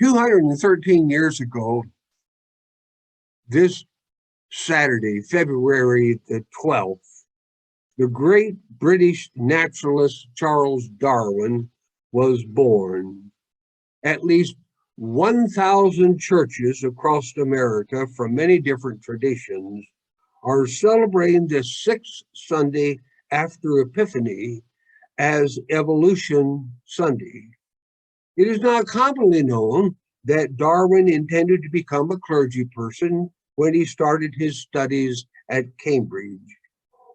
213 years ago, this Saturday, February the 12th, the great British naturalist Charles Darwin was born. At least 1,000 churches across America from many different traditions are celebrating the sixth Sunday after Epiphany as Evolution Sunday. It is not commonly known that Darwin intended to become a clergy person when he started his studies at Cambridge,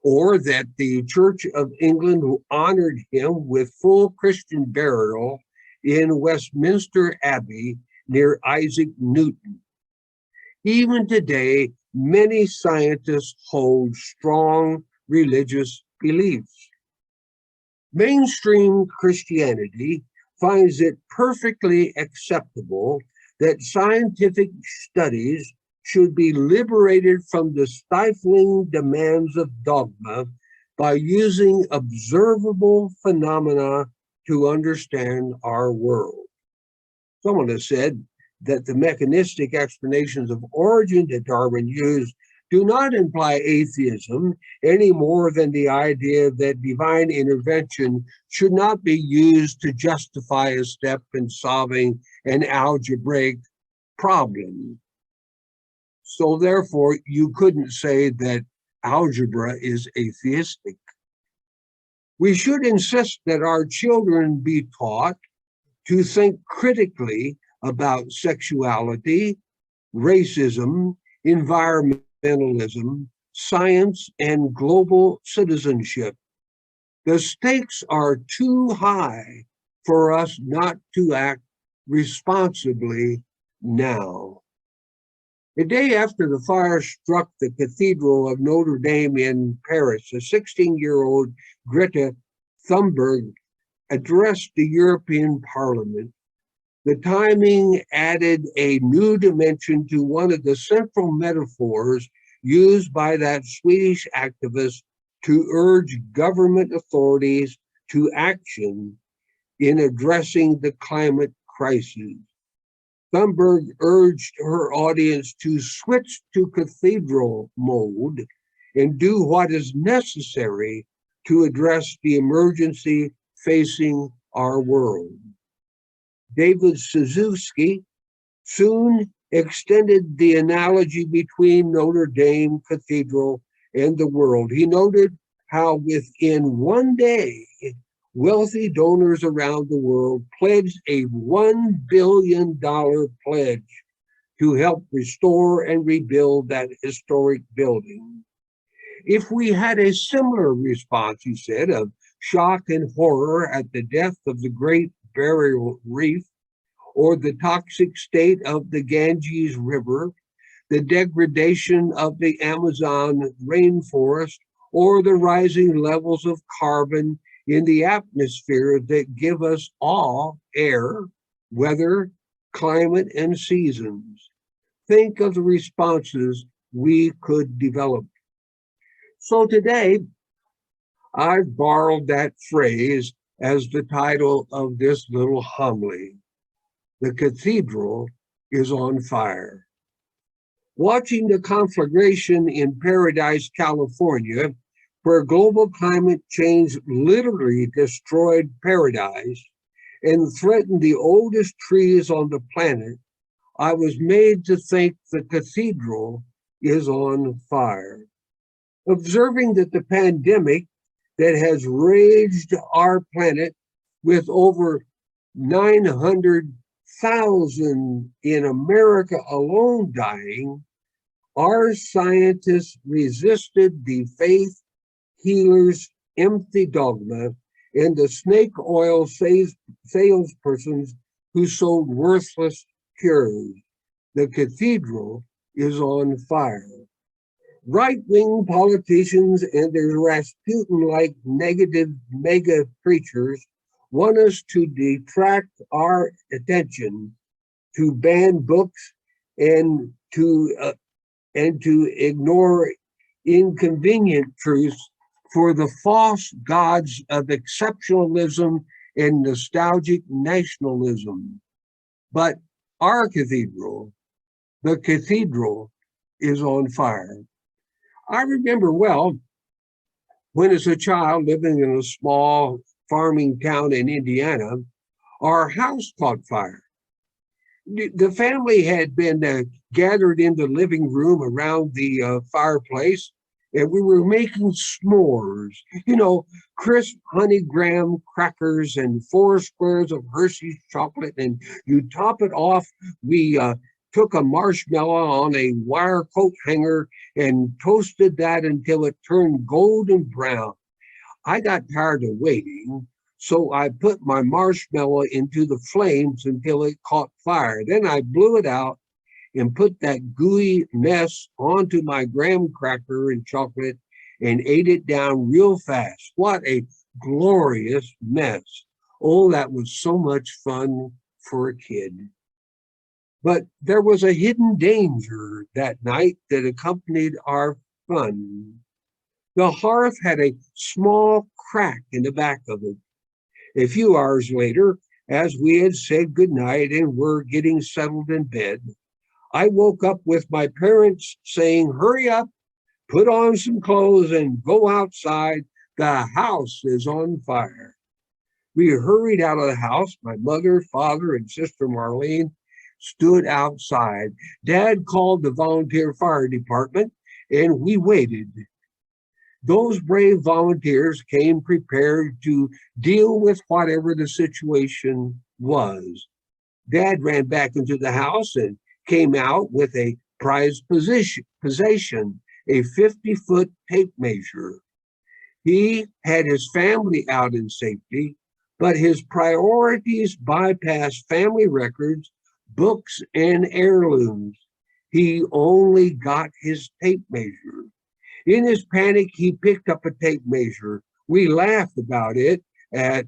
or that the Church of England honored him with full Christian burial in Westminster Abbey near Isaac Newton. Even today, many scientists hold strong religious beliefs. Mainstream Christianity finds it perfectly acceptable that scientific studies should be liberated from the stifling demands of dogma by using observable phenomena to understand our world. Someone has said that the mechanistic explanations of origin that Darwin used do not imply atheism any more than the idea that divine intervention should not be used to justify a step in solving an algebraic problem. So therefore, you couldn't say that algebra is atheistic. We should insist that our children be taught to think critically about sexuality, racism, environmentalism, science, and global citizenship. The stakes are too high for us not to act responsibly now. The day after the fire struck the Cathedral of Notre Dame in Paris, a 16-year-old Greta Thunberg addressed the European Parliament. The timing added a new dimension to one of the central metaphors used by that Swedish activist to urge government authorities to action in addressing the climate crisis. Thunberg urged her audience to switch to cathedral mode and do what is necessary to address the emergency facing our world. David Suzuki soon extended the analogy between Notre Dame Cathedral and the world. He noted how within one day, wealthy donors around the world pledged a $1 billion pledge to help restore and rebuild that historic building. If we had a similar response, he said, of shock and horror at the death of the Great Barrier Reef, or the toxic state of the Ganges River, the degradation of the Amazon rainforest, or the rising levels of carbon in the atmosphere that give us all air, weather, climate, and seasons. Think of the responses we could develop. So today, I've borrowed that phrase as the title of this little homily. The cathedral is on fire. Watching the conflagration in Paradise, California, where global climate change literally destroyed paradise and threatened the oldest trees on the planet, I was made to think the cathedral is on fire. Observing that the pandemic that has raged our planet with over 900,000 in America alone dying, our scientists resisted the faith healers' empty dogma and the snake oil salespersons who sold worthless cures. The cathedral is on fire. Right-wing politicians and their Rasputin-like negative mega preachers want us to detract our attention, to ban books, and to ignore inconvenient truths for the false gods of exceptionalism and nostalgic nationalism. But Our cathedral, the cathedral, is on fire. I remember well when, as a child living in a small farming town in Indiana, our house caught fire. The family had been gathered in the living room around the fireplace, and we were making s'mores, crisp honey graham crackers and 4 squares of Hershey's chocolate. And you top it off. We took a marshmallow on a wire coat hanger and toasted that until it turned golden brown. I got tired of waiting, so I put my marshmallow into the flames until it caught fire. Then I blew it out and put that gooey mess onto my graham cracker and chocolate and ate it down real fast. What a glorious mess. Oh, that was so much fun for a kid. But there was a hidden danger that night that accompanied our fun. The hearth had a small crack in the back of it. A few hours later, as we had said goodnight and were getting settled in bed, I woke up with my parents saying, "Hurry up, put on some clothes and go outside. The house is on fire." We hurried out of the house. My mother, father, and sister Marlene stood outside. Dad called the volunteer fire department, and we waited. Those brave volunteers came prepared to deal with whatever the situation was. Dad ran back into the house and came out with a prized possession, a 50-foot tape measure. He had his family out in safety, but his priorities bypassed family records, books, and heirlooms. He only got his tape measure. In his panic, he picked up a tape measure. We laughed about it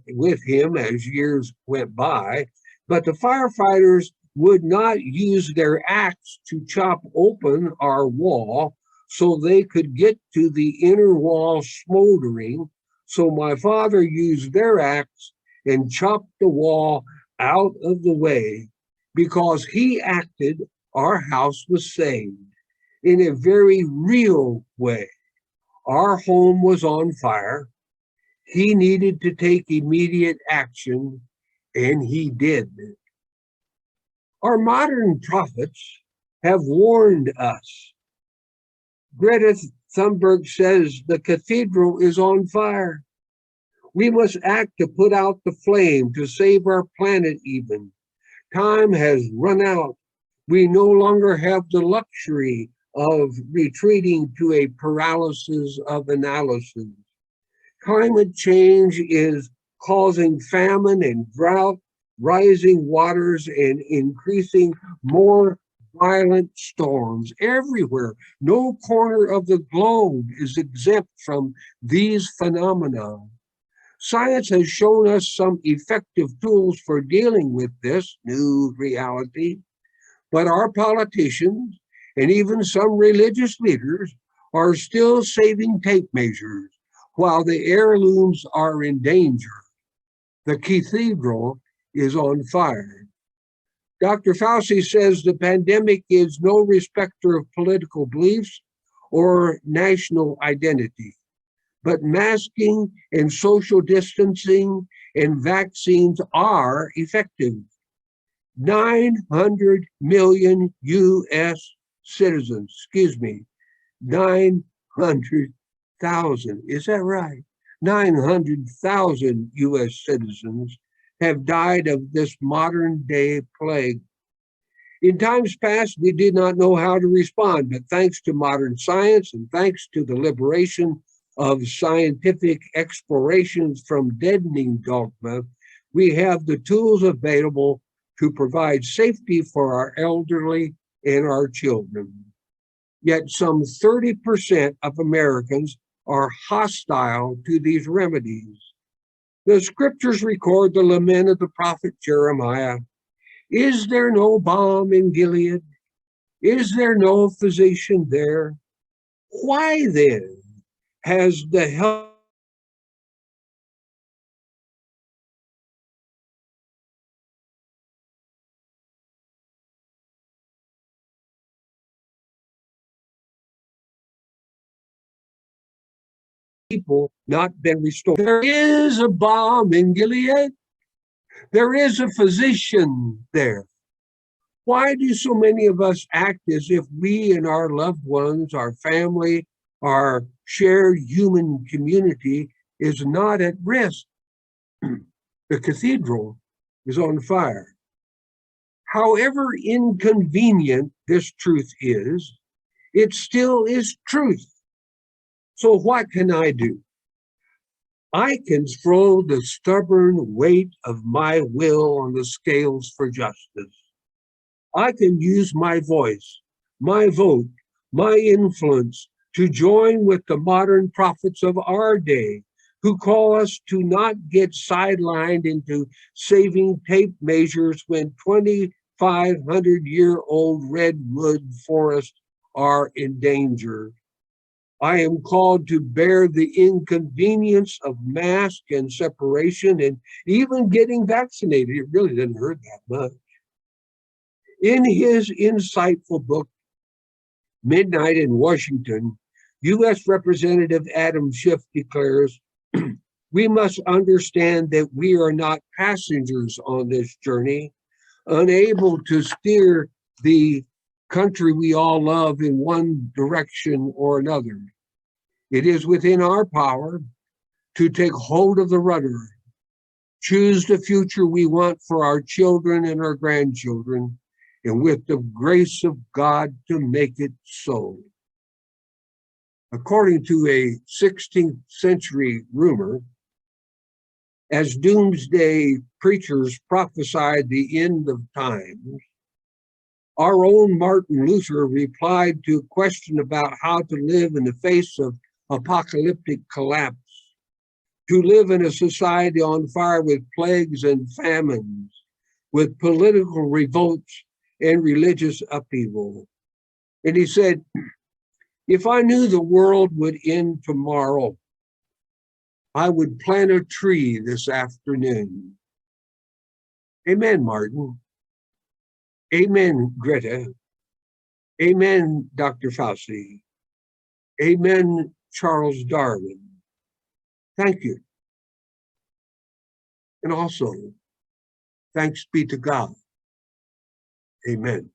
with him as years went by, but the firefighters would not use their axe to chop open our wall so they could get to the inner wall smoldering. So my father used their axe and chopped the wall out of the way. Because he acted, our house was saved in a very real way. Our home was on fire. He needed to take immediate action, and he did. Our modern prophets have warned us. Greta Thunberg says the cathedral is on fire. We must act to put out the flame, to save our planet even. Time has run out. We no longer have the luxury of retreating to a paralysis of analysis. Climate change is causing famine and drought, rising waters, and increasing more violent storms everywhere. No corner of the globe is exempt from these phenomena. Science has shown us some effective tools for dealing with this new reality, but our politicians and even some religious leaders are still saving tape measures while the heirlooms are in danger. The cathedral is on fire. Dr. Fauci says the pandemic is no respecter of political beliefs or national identity, but masking and social distancing and vaccines are effective. 900 million U.S. citizens, 900,000, is that right? 900,000 U.S. citizens have died of this modern day plague. In times past, we did not know how to respond, but thanks to modern science and thanks to the liberation of scientific explorations from deadening dogma, we have the tools available to provide safety for our elderly and our children. Yet some 30% of Americans are hostile to these remedies. The scriptures record the lament of the prophet Jeremiah. Is there no balm in Gilead? Is there no physician there? Why then has the health people not been restored. There is a balm in Gilead. There is a physician there. Why do so many of us act as if we and our loved ones, our family, our shared human community is not at risk? The cathedral is on fire. However inconvenient this truth is, it still is truth. So what can I do? I can throw the stubborn weight of my will on the scales for justice. I can use my voice, my vote, my influence to join with the modern prophets of our day who call us to not get sidelined into saving tape measures when 2,500-year-old redwood forests are endangered. I am called to bear the inconvenience of mask and separation and even getting vaccinated. It really didn't hurt that much. In his insightful book, Midnight in Washington, U.S. Representative Adam Schiff declares, we must understand that we are not passengers on this journey, unable to steer the country we all love in one direction or another. It is within our power to take hold of the rudder, choose the future we want for our children and our grandchildren, and with the grace of God to make it so. According to a 16th century rumor, as doomsday preachers prophesied the end of times, our own Martin Luther replied to a question about how to live in the face of apocalyptic collapse, to live in a society on fire with plagues and famines, with political revolts and religious upheaval. And he said, if I knew the world would end tomorrow, I would plant a tree this afternoon. Amen, Martin. Amen, Greta. Amen, Dr. Fauci. Amen, Charles Darwin. Thank you. And also, thanks be to God. Amen.